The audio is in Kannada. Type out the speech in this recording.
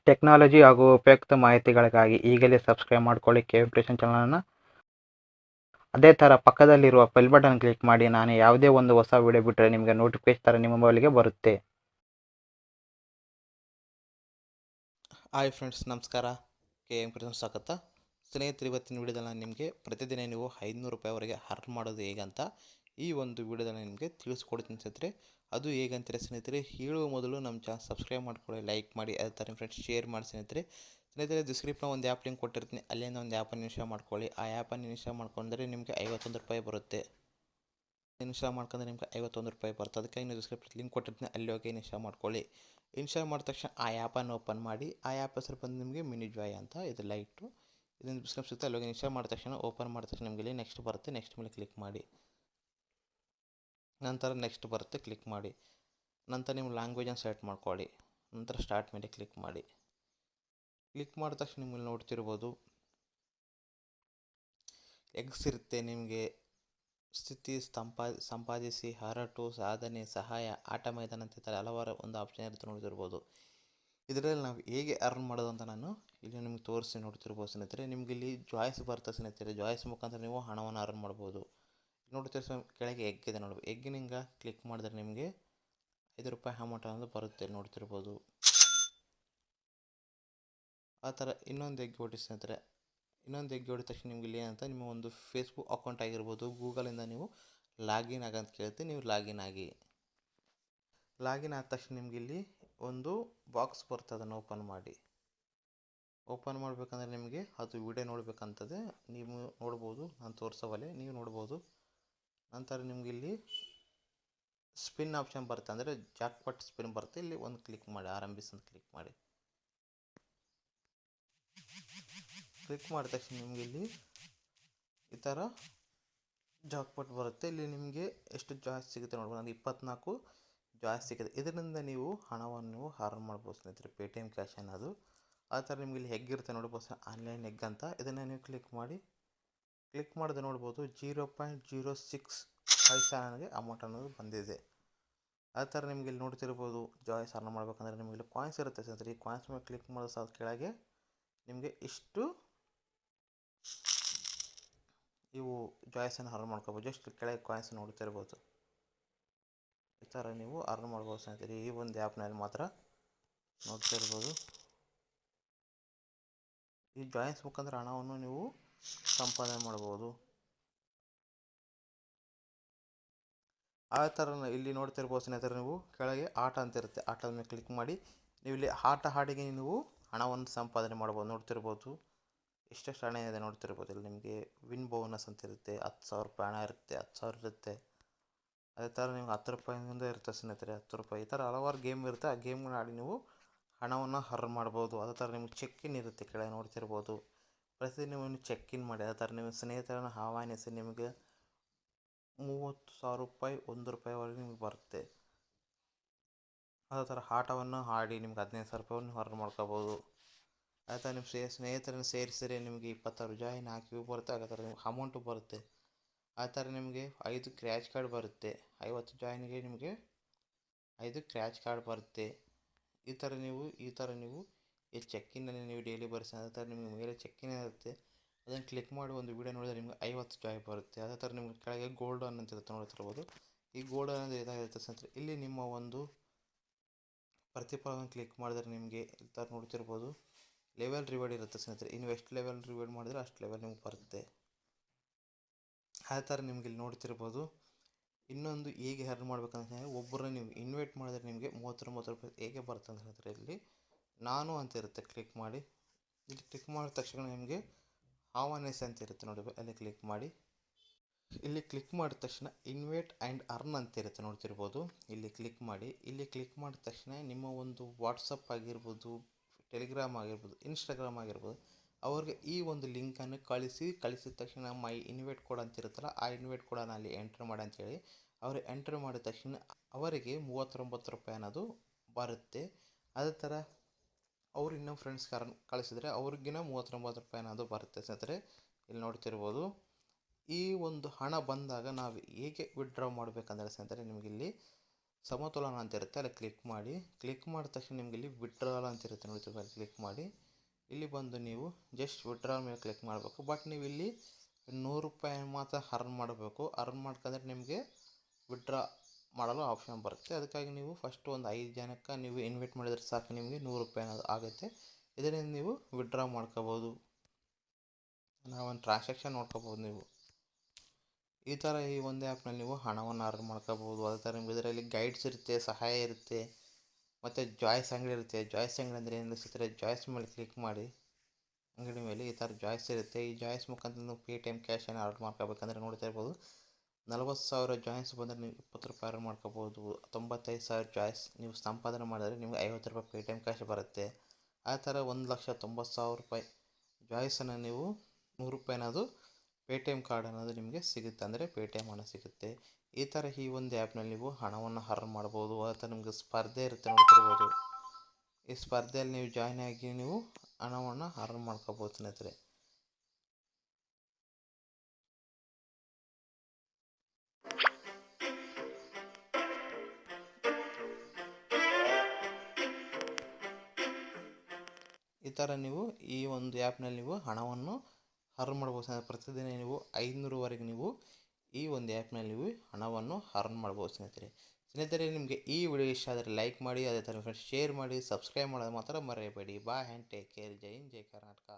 ಟೆಕ್ನಾಲಜಿ ಹಾಗೂ ಉಪಯುಕ್ತ ಮಾಹಿತಿಗಳಿಗಾಗಿ ಈಗಲೇ ಸಬ್ಸ್ಕ್ರೈಬ್ ಮಾಡ್ಕೊಳ್ಳಿ ಕೆ ಇಂಪ್ರೆಷನ್ ಚಾನಲನ್ನು. ಅದೇ ಥರ ಪಕ್ಕದಲ್ಲಿರುವ ಬೆಲ್ ಬಟನ್ ಕ್ಲಿಕ್ ಮಾಡಿ. ನಾನು ಯಾವುದೇ ಒಂದು ಹೊಸ ವಿಡಿಯೋ ಬಿಟ್ಟರೆ ನಿಮಗೆ ನೋಟಿಫಿಕೇಶನ್ ಥರ ನಿಮ್ಮ ಮೊಬೈಲ್ಗೆ ಬರುತ್ತೆ. ಹಾಯ್ ಫ್ರೆಂಡ್ಸ್, ನಮಸ್ಕಾರ. ಕೆ ಇಂಪ್ರೆಷನ್ ಸ್ವಾಗತ. ಸ್ನೇಹಿತರೆ, ಇವತ್ತಿನ ವಿಡಿಯೋದಲ್ಲಿ ನಾನು ನಿಮಗೆ ಪ್ರತಿದಿನ ನೀವು 500 ರೂಪಾಯಿವರೆಗೆ ಅರ್ನ್ ಮಾಡೋದು ಹೇಗಂತ ಈ ಒಂದು ವಿಡಿಯೋದಲ್ಲಿ ನಿಮಗೆ ತಿಳಿಸ್ಕೊಡ್ತೀನಿ ಸ್ನೇಹಿತರೆ. ಅದು ಹೇಗಂತೀರ ಸ್ನೇಹಿತರೆ, ಹೇಳುವ ಮೊದಲು ನಮ್ಮ ಚಾನಲ್ ಸಬ್ಸ್ಕ್ರೈಬ್ ಮಾಡ್ಕೊಳ್ಳಿ, ಲೈಕ್ ಮಾಡಿ, ಅದೇ ಥರ ಫ್ರೆಂಡ್ಸ್ ಶೇರ್ ಮಾಡಿ ಸ್ನೇಹಿತರೆ. ಡಿಸ್ಕ್ರಿಪ್ಷನ್ ಒಂದು ಆ್ಯಪ್ ಲಿಂಕ್ ಕೊಟ್ಟಿರ್ತೀನಿ, ಅಲ್ಲಿಂದ ಒಂದು ಆ್ಯಪನ್ನು ಇನ್ಸ್ಟಾಲ್ ಮಾಡ್ಕೊಳ್ಳಿ. ಆ ಆ್ಯಪನ್ನು ಇನ್ಸ್ಟಾಲ್ ಮಾಡ್ಕೊಂಡ್ರೆ ನಿಮಗೆ 51 ರೂಪಾಯಿ ಬರುತ್ತೆ. ಇನ್ಸ್ಟಾಲ್ ಮಾಡ್ಕೊಂಡ್ರೆ ನಿಮಗೆ 51 ರೂಪಾಯಿ ಬರುತ್ತೆ. ಅದಕ್ಕಾಗಿ ನೀವು ಡಿಸ್ಕ್ರಿಪ್ಷನ್ ಲಿಂಕ್ ಕೊಟ್ಟಿರ್ತೀನಿ, ಅಲ್ಲಿ ಹೋಗಿ ಇನ್ಸ್ಟಾಲ್ ಮಾಡ್ಕೊಳ್ಳಿ. ಇನ್ಸ್ಟಾಲ್ ಮಾಡಿದ ತಕ್ಷಣ ಆ ಆ್ಯಪನ್ನು ಓಪನ್ ಮಾಡಿ. ಆ ಆ್ಯಪ್ ಹೆಸರು ಬಂದು ನಿಮಗೆ ಮಿನಿ ಜಾಯ್ ಅಂತ, ಇದು ಲೈಟು, ಇದನ್ನು ಡಿಸ್ಕ್ರಿಪ್ಷನ್ ಸಿಗುತ್ತೆ. ಅಲ್ಲಿ ಹೋಗಿ ಇನ್ಸ್ಟಾಲ್ ಮಾಡಿದ ತಕ್ಷಣ ಓಪನ್ ಮಾಡಿದ ತಕ್ಷಣ ನಿಮಗೆ ಇಲ್ಲಿ ನೆಕ್ಸ್ಟ್ ಬರುತ್ತೆ. ನೆಕ್ಸ್ಟ್ ಮೇಲೆ ಕ್ಲಿಕ್ ಮಾಡಿ. ನಂತರ ನೆಕ್ಸ್ಟ್ ಬರುತ್ತೆ, ಕ್ಲಿಕ್ ಮಾಡಿ. ನಂತರ ನೀವು ಲ್ಯಾಂಗ್ವೇಜನ್ನು ಸೆಲೆಕ್ಟ್ ಮಾಡ್ಕೊಳ್ಳಿ. ನಂತರ ಸ್ಟಾರ್ಟ್ ಮೇಲೆ ಕ್ಲಿಕ್ ಮಾಡಿ. ಕ್ಲಿಕ್ ಮಾಡಿದ ತಕ್ಷಣ ನಿಮ್ಮಲ್ಲಿ ನೋಡ್ತಿರ್ಬೋದು ಎಗ್ಸ್ ಇರುತ್ತೆ. ನಿಮಗೆ ಸ್ಥಿತಿ ಸಂಪಾದಿಸಿ, ಹರಟು, ಸಾಧನೆ, ಸಹಾಯ, ಆಟ ಮೈದಾನ ಅಂತ ಹಲವಾರು ಒಂದು ಆಪ್ಷನ್ ಇರುತ್ತೆ ನೋಡ್ತಿರ್ಬೋದು. ಇದರಲ್ಲಿ ನಾವು ಹೇಗೆ ಅರ್ನ್ ಮಾಡೋದು ಅಂತ ನಾನು ಇಲ್ಲಿ ನಿಮಗೆ ತೋರಿಸಿ ನೋಡ್ತಿರ್ಬೋದು ಸ್ನೇಹಿತರೆ. ನಿಮಗೆ ಇಲ್ಲಿ ಜಾಯ್ಸ್ ಬರ್ತದೆ ಸ್ನೇಹಿತರೆ. ಜಾಯ್ಸ್ ಮುಖಾಂತರ ನೀವು ಹಣವನ್ನು ಅರ್ನ್ ಮಾಡ್ಬೋದು. ನೋಡ್ತಿರ್ಸ ಕೆಳಗೆ ಎಗ್ ಇದೆ ನೋಡ್ಬೋದು. ಎಗ್ಗಿನಿಂದ ಕ್ಲಿಕ್ ಮಾಡಿದ್ರೆ ನಿಮಗೆ 5 ರೂಪಾಯಿ ಅಮೌಂಟ್ ಅನ್ನೋದು ಬರುತ್ತೆ ನೋಡ್ತಿರ್ಬೋದು. ಆ ಥರ ಇನ್ನೊಂದು ಎಗ್ ಹೊಡಿ ಸ್ನೇಹಿತರೆ. ಇನ್ನೊಂದು ಎಗ್ ಹೊಡಿದ ತಕ್ಷಣ ನಿಮ್ಗೆ ಇಲ್ಲಿ ಏನಂತ ನಿಮ್ಮ ಒಂದು ಫೇಸ್ಬುಕ್ ಅಕೌಂಟ್ ಆಗಿರ್ಬೋದು, ಗೂಗಲಿಂದ ನೀವು ಲಾಗಿನ್ ಆಗಂತ ಕೇಳುತ್ತೆ. ನೀವು ಲಾಗಿನ್ ಆಗಿ. ಲಾಗಿನ್ ಆದ ತಕ್ಷಣ ನಿಮ್ಗೆ ಇಲ್ಲಿ ಒಂದು ಬಾಕ್ಸ್ ಬರುತ್ತೆ, ಅದನ್ನು ಓಪನ್ ಮಾಡಿ. ಓಪನ್ ಮಾಡಬೇಕಂದ್ರೆ ನಿಮಗೆ ಅದು ವಿಡಿಯೋ ನೋಡಬೇಕಂತದೆ. ನೀವು ನೋಡ್ಬೋದು, ನಾನು ತೋರಿಸೋವಲ್ಲೇ ನೀವು ನೋಡ್ಬೋದು. ನಂತರ ನಿಮ್ಗೆ ಇಲ್ಲಿ ಸ್ಪಿನ್ ಆಪ್ಷನ್ ಬರುತ್ತೆ, ಅಂದರೆ ಜಾಕ್ಪಾಟ್ ಸ್ಪಿನ್ ಬರುತ್ತೆ. ಇಲ್ಲಿ ಒಂದು ಕ್ಲಿಕ್ ಮಾಡಿ, ಆರಂಭಿಸಿ ಅಂತ ಕ್ಲಿಕ್ ಮಾಡಿ. ಕ್ಲಿಕ್ ಮಾಡಿದ ತಕ್ಷಣ ನಿಮಗೆ ಇಲ್ಲಿ ಈ ಥರ ಜಾಕ್ಪಾಟ್ ಬರುತ್ತೆ. ಇಲ್ಲಿ ನಿಮಗೆ ಎಷ್ಟು ಜಾಯ್ಸ್ ಸಿಗುತ್ತೆ ನೋಡ್ಬೋದು. ನನಗೆ 24 ಜಾಯ್ಸ್ ಸಿಗುತ್ತೆ. ಇದರಿಂದ ನೀವು ಹಣವನ್ನು ಅರ್ನ್ ಮಾಡ್ಬೋದು ಸ್ನೇಹಿತರೆ. ಪೇಟಿಎಮ್ ಕ್ಯಾಶ್ ಅನ್ನೋದು ಆ ಥರ ನಿಮಗೆ ಇಲ್ಲಿ ಎಗ್ ಇರುತ್ತೆ ನೋಡ್ಬೋದು, ಆನ್ಲೈನ್ ಎಗ್ ಅಂತ. ಇದನ್ನು ನೀವು ಕ್ಲಿಕ್ ಮಾಡಿ. ಕ್ಲಿಕ್ ಮಾಡಿದ್ರೆ ನೋಡ್ಬೋದು 0.06 ಪೈಸಾ ನನಗೆ ಅಮೌಂಟ್ ಅನ್ನೋದು ಬಂದಿದೆ. ಆ ಥರ ನಿಮಗೆ ಇಲ್ಲಿ ನೋಡ್ತಿರ್ಬೋದು. ಜಾಯ್ಸ್ ಅರ್ನ್ ಮಾಡ್ಬೇಕಂದ್ರೆ ನಿಮಗೆ ಇಲ್ಲಿ ಕಾಯಿನ್ಸ್ ಇರುತ್ತೆ ಸ್ನೇಹಿತರೆ. ಈ ಕಾಯಿನ್ಸ್ ಮೇಲೆ ಕ್ಲಿಕ್ ಮಾಡೋ ಸಾಲ ಕೆಳಗೆ ನಿಮಗೆ ಇಷ್ಟು ಇವು ಜಾಯ್ಸನ್ನು ಅರ್ನ್ ಮಾಡ್ಕೋಬೋದು. ಜಸ್ಟ್ ಕೆಳಗೆ ಕಾಯಿನ್ಸ್ ನೋಡ್ತಿರ್ಬೋದು. ಈ ಥರ ನೀವು ಅರ್ನ್ ಮಾಡ್ಬೋದು ಸ್ನೇಹಿತರೆ. ಈ ಒಂದು ಆ್ಯಪ್ನಲ್ಲಿ ಮಾತ್ರ ನೋಡ್ತಿರ್ಬೋದು. ಈ ಜಾಯ್ಸ್ ಮುಖಾಂತರ ಹಣವನ್ನು ನೀವು ಸಂಪಾದನೆ ಮಾಡ್ಬೋದು. ಆ ಥರ ಇಲ್ಲಿ ನೋಡ್ತಿರ್ಬೋದು ಸ್ನೇಹಿತರೆ. ನೀವು ಕೆಳಗೆ ಆಟ ಅಂತ ಇರುತ್ತೆ, ಆಟದ ಮೇಲೆ ಕ್ಲಿಕ್ ಮಾಡಿ. ನೀವು ಇಲ್ಲಿ ಆಟ ಹಾಡಿಗೆ ನೀವು ಹಣವನ್ನು ಸಂಪಾದನೆ ಮಾಡ್ಬೋದು ನೋಡ್ತಿರ್ಬೋದು. ಎಷ್ಟೆಷ್ಟು ಹಣ ಇದೆ ನೋಡ್ತಿರ್ಬೋದು. ಇಲ್ಲಿ ನಿಮಗೆ ವಿನ್ ಬೋನಸ್ ಅಂತ ಇರುತ್ತೆ, 10,000 ರೂಪಾಯಿ ಹಣ ಇರುತ್ತೆ, 10,000 ಇರುತ್ತೆ. ಅದೇ ಥರ ನಿಮ್ಗೆ 10 ರೂಪಾಯಿಂದ ಇರುತ್ತೆ ಸ್ನೇಹಿತರೆ, 10 ರೂಪಾಯಿ. ಈ ಥರ ಹಲವಾರು ಗೇಮ್ ಇರುತ್ತೆ. ಆ ಗೇಮ್ಗಳನ್ನ ಆಡಿ ನೀವು ಹಣವನ್ನು ಅರ್ನ್ ಮಾಡ್ಬೋದು. ಅದೇ ಥರ ನಿಮ್ಗೆ ಚೆಕ್ ಇನ್ ಇರುತ್ತೆ, ಕೆಳಗೆ ನೋಡ್ತಿರ್ಬೋದು. ಪ್ರತಿದಿನ ನೀವು ಚೆಕ್ ಇನ್ ಮಾಡಿ. ಅದೇ ಥರ ನೀವು ಸ್ನೇಹಿತರನ್ನು ಆಹ್ವಾನಿಸಿ ನಿಮಗೆ 30,000 ರೂಪಾಯಿ, 1 ರೂಪಾಯಿವರೆಗೆ ನಿಮಗೆ ಬರುತ್ತೆ. ಅದೇ ಥರ ಆಟವನ್ನು ಆಡಿ ನಿಮ್ಗೆ 15,000 ರೂಪಾಯಿಯನ್ನು ಅರ್ನ್ ಮಾಡ್ಕೋಬೋದು. ಅದೇ ಥರ ನಿಮ್ಮ ಸ್ನೇಹಿತರನ್ನು ಸೇರಿಸಿದರೆ ನಿಮಗೆ 26 ಜಾಯಿನ್ ಹಾಕಿ ಬರುತ್ತೆ. ಅದೇ ಥರ ನಿಮ್ಗೆ ಅಮೌಂಟು ಬರುತ್ತೆ. ಆ ಥರ ನಿಮಗೆ 5 ಕ್ರ್ಯಾಚ್ ಕಾರ್ಡ್ ಬರುತ್ತೆ. 50 ಜಾಯಿನ್ಗೆ ನಿಮಗೆ 5 ಕ್ರ್ಯಾಚ್ ಕಾರ್ಡ್ ಬರುತ್ತೆ. ಈ ಥರ ನೀವು ಈ ಚೆಕ್ಕಿನಲ್ಲಿ ನೀವು ಡೈಲಿ ಬರ್ಸಿ. ಅದೇ ಥರ ನಿಮಗೆ ಮೇಲೆ ಚೆಕ್ಕಿನ್ ಇರುತ್ತೆ, ಅದನ್ನು ಕ್ಲಿಕ್ ಮಾಡಿ ಒಂದು ವಿಡಿಯೋ ನೋಡಿದ್ರೆ ನಿಮಗೆ 50 ಜಾಯ್ ಬರುತ್ತೆ. ಅದೇ ಥರ ನಿಮಗೆ ಕೆಳಗೆ ಗೋಲ್ಡನ್ ಅಂತ ಇರುತ್ತೆ ನೋಡ್ತಿರ್ಬೋದು. ಈ ಗೋಲ್ಡನ್ ಅಂದರೆ ಇದಾಗಿರುತ್ತೆ ಸ್ನೇಹಿತರೆ. ಇಲ್ಲಿ ನಿಮ್ಮ ಒಂದು ಪ್ರತಿಫಲವನ್ನು ಕ್ಲಿಕ್ ಮಾಡಿದ್ರೆ ನಿಮಗೆ ಈ ಥರ ನೋಡ್ತಿರ್ಬೋದು ಲೆವೆಲ್ ರಿವಾರ್ಡ್ ಇರುತ್ತೆ ಸ್ನೇಹಿತರೆ. ನೀವು ಎಷ್ಟು ಲೆವೆಲ್ ರಿವಾರ್ಡ್ ಮಾಡಿದ್ರೆ ಅಷ್ಟು ಲೆವೆಲ್ ನಿಮ್ಗೆ ಬರುತ್ತೆ. ಅದೇ ಥರ ನಿಮ್ಗೆ ಇಲ್ಲಿ ನೋಡ್ತಿರ್ಬೋದು. ಇನ್ನೊಂದು ಹೇಗೆ ಅರ್ನ್ ಮಾಡ್ಬೇಕಂತ ಒಬ್ಬರನ್ನ ನೀವು ಇನ್ವೈಟ್ ಮಾಡಿದ್ರೆ ನಿಮಗೆ 39 ರೂಪಾಯಿ ಹೇಗೆ ಬರುತ್ತೆ ಅಂತ ಹೇಳ್ತಾರೆ. ಇಲ್ಲಿ ನಾನು ಅಂತ ಇರುತ್ತೆ, ಕ್ಲಿಕ್ ಮಾಡಿ. ಇಲ್ಲಿ ಕ್ಲಿಕ್ ಮಾಡಿದ ತಕ್ಷಣ ನಿಮಗೆ ಆಹ್ವಾನಿಸಿ ಅಂತ ಇರುತ್ತೆ ನೋಡಿ, ಅಲ್ಲಿ ಕ್ಲಿಕ್ ಮಾಡಿ. ಇಲ್ಲಿ ಕ್ಲಿಕ್ ಮಾಡಿದ ತಕ್ಷಣ ಇನ್ವೈಟ್ ಆ್ಯಂಡ್ ಅರ್ನ್ ಅಂತ ಇರುತ್ತೆ ನೋಡ್ತಿರ್ಬೋದು. ಇಲ್ಲಿ ಕ್ಲಿಕ್ ಮಾಡಿ. ಇಲ್ಲಿ ಕ್ಲಿಕ್ ಮಾಡಿದ ತಕ್ಷಣ ನಿಮ್ಮ ಒಂದು ವಾಟ್ಸಪ್ ಆಗಿರ್ಬೋದು, ಟೆಲಿಗ್ರಾಮ್ ಆಗಿರ್ಬೋದು, ಇನ್ಸ್ಟಾಗ್ರಾಮ್ ಆಗಿರ್ಬೋದು, ಅವ್ರಿಗೆ ಈ ಒಂದು ಲಿಂಕನ್ನು ಕಳಿಸಿದ ತಕ್ಷಣ ಮೈ ಇನ್ವೈಟ್ ಕೋಡ್ ಅಂತ ಇರುತ್ತಲ್ಲ, ಆ ಇನ್ವೈಟ್ ಕೋಡನ್ನು ಅಲ್ಲಿ ಎಂಟ್ರ್ ಮಾಡಿ ಅಂತೇಳಿ ಅವರು ಎಂಟ್ರ್ ಮಾಡಿದ ತಕ್ಷಣ ಅವರಿಗೆ 39 ರೂಪಾಯಿ ಅನ್ನೋದು ಬರುತ್ತೆ. ಅದೇ ಥರ ಅವರು ಇನ್ನೂ ಫ್ರೆಂಡ್ಸ್ ಕಳಿಸಿದರೆ ಅವ್ರಿಗಿನ 39 ರೂಪಾಯಿ ಅನ್ನೋದು ಬರುತ್ತೆ ಸ್ನೇಹಿತರೆ. ಇಲ್ಲಿ ನೋಡ್ತಿರ್ಬೋದು. ಈ ಒಂದು ಹಣ ಬಂದಾಗ ನಾವು ಹೇಗೆ ವಿಡ್ರಾ ಮಾಡಬೇಕಂದ್ರೆ ಸ್ನೇಹಿತರೆ, ನಿಮಗಿಲ್ಲಿ ಸಮತೋಲನ ಅಂತ ಇರುತ್ತೆ, ಅಲ್ಲಿ ಕ್ಲಿಕ್ ಮಾಡಿ. ಕ್ಲಿಕ್ ಮಾಡಿದ ತಕ್ಷಣ ನಿಮಗೆ ಇಲ್ಲಿ ವಿಡ್ರಾಲ್ ಅಂತ ಇರುತ್ತೆ ನೋಡ್ತೀವಿ, ಅಲ್ಲಿ ಕ್ಲಿಕ್ ಮಾಡಿ. ಇಲ್ಲಿ ಬಂದು ನೀವು ಜಸ್ಟ್ ವಿಡ್ರಾಲ್ ಮೇಲೆ ಕ್ಲಿಕ್ ಮಾಡಬೇಕು. ಬಟ್ ನೀವು ಇಲ್ಲಿ 100 ರೂಪಾಯಿ ಮಾತ್ರ ಅರ್ನ್ ಮಾಡಬೇಕು. ಅರ್ನ್ ಮಾಡ್ಕೊಂಡ್ರೆ ನಿಮಗೆ ವಿಡ್ರಾ ಮಾಡಲು ಆಪ್ಷನ್ ಬರುತ್ತೆ. ಅದಕ್ಕಾಗಿ ನೀವು ಫಸ್ಟ್ ಒಂದು 5 ಜನಕ್ಕೆ ನೀವು ಇನ್ವೈಟ್ ಮಾಡಿದರೆ ಸಾಕು, ನಿಮಗೆ 100 ರೂಪಾಯಿ ಅನ್ನೋದು ಆಗುತ್ತೆ. ಇದರಿಂದ ನೀವು ವಿಡ್ರಾ ಮಾಡ್ಕೋಬೋದು. ನಾವೊಂದು ಟ್ರಾನ್ಸಾಕ್ಷನ್ ನೋಡ್ಕೋಬೋದು. ನೀವು ಈ ಥರ ಈ ಒಂದು ಆ್ಯಪ್ನಲ್ಲಿ ನೀವು ಹಣವನ್ನು ಅರ್ನ್ ಮಾಡ್ಕೋಬೋದು. ಅದೇ ಥರ ನಿಮ್ಗೆ ಇದರಲ್ಲಿ ಗೈಡ್ಸ್ ಇರುತ್ತೆ, ಸಹಾಯ ಇರುತ್ತೆ, ಮತ್ತು ಜಾಯ್ಸ್ ಅಂಗಡಿ ಇರುತ್ತೆ. ಜಾಯ್ಸ್ ಅಂಗಡಿ ಅಂದರೆ ಏನು ಅನಿಸುತ್ತೆ, ಜಾಯ್ಸ್ ಮೇಲೆ ಕ್ಲಿಕ್ ಮಾಡಿ. ಅಂಗಡಿ ಮೇಲೆ ಈ ಥರ ಜಾಯ್ಸ್ ಇರುತ್ತೆ. ಈ ಜಾಯ್ಸ್ ಮುಖಾಂತರ ನೀವು ಪೇಟಿಎಮ್ ಕ್ಯಾಶನ್ನು ಅರ್ನ್ ಮಾಡ್ಕೋಬೇಕಂದ್ರೆ ನೋಡ್ತಾ ಇರ್ಬೋದು, 40,000 ಜಾಯ್ಸ್ ಬಂದರೆ ನೀವು 20 ರೂಪಾಯಿ ಅರ್ನ್ ಮಾಡ್ಕೋಬೋದು. 95,000 ಜಾಯ್ಸ್ ನೀವು ಸಂಪಾದನೆ ಮಾಡಿದ್ರೆ ನಿಮಗೆ 50 ರೂಪಾಯಿ ಪೇಟಿಎಮ್ ಕ್ಯಾಶ್ ಬರುತ್ತೆ. ಆ ಥರ 1,90,000 ರೂಪಾಯಿ ಜಾಯ್ಸನ್ನು ನೀವು 100 ರೂಪಾಯಿ ಅನ್ನೋದು ಪೇಟಿಎಮ್ ಕಾರ್ಡ್ ಅನ್ನೋದು ನಿಮಗೆ ಸಿಗುತ್ತೆ, ಅಂದರೆ ಪೇಟಿಎಮ್ ಹಣ ಸಿಗುತ್ತೆ. ಈ ಥರ ಈ ಒಂದು ಆ್ಯಪ್ನಲ್ಲಿ ನೀವು ಹಣವನ್ನು ಅರ್ನ್ ಮಾಡ್ಬೋದು. ಅದೇ ಥರ ನಿಮಗೆ ಸ್ಪರ್ಧೆ ಇರುತ್ತೆ ನೋಡ್ತಿರ್ಬೋದು. ಈ ಸ್ಪರ್ಧೆಯಲ್ಲಿ ನೀವು ಜಾಯ್ನ್ ಆಗಿ ನೀವು ಹಣವನ್ನು ಅರ್ನ್ ಮಾಡ್ಕೋಬೋದು ಸ್ನೇಹಿತರೆ. ಈ ಥರ ನೀವು ಈ ಒಂದು ಆ್ಯಪ್ನಲ್ಲಿ ನೀವು ಹಣವನ್ನು ಅರ್ನ್ ಮಾಡ್ಬೋದು ಸ್ನೇಹಿತರೆ. ಪ್ರತಿದಿನ ನೀವು 500ವರೆಗೆ ನೀವು ಈ ಒಂದು ಆ್ಯಪ್ನಲ್ಲಿ ನೀವು ಹಣವನ್ನು ಅರ್ನ್ ಮಾಡ್ಬೋದು ಸ್ನೇಹಿತರೆ. ನಿಮಗೆ ಈ ವಿಡಿಯೋ ಇಷ್ಟ ಆದರೆ ಲೈಕ್ ಮಾಡಿ, ಅದೇ ಥರ ಶೇರ್ ಮಾಡಿ, ಸಬ್ಸ್ಕ್ರೈಬ್ ಮಾಡೋದು ಮಾತ್ರ ಮರೆಯಬೇಡಿ. Bye and take care. ಜೈ ಹಿಂದ್, ಜೈ ಕರ್ನಾಟಕ.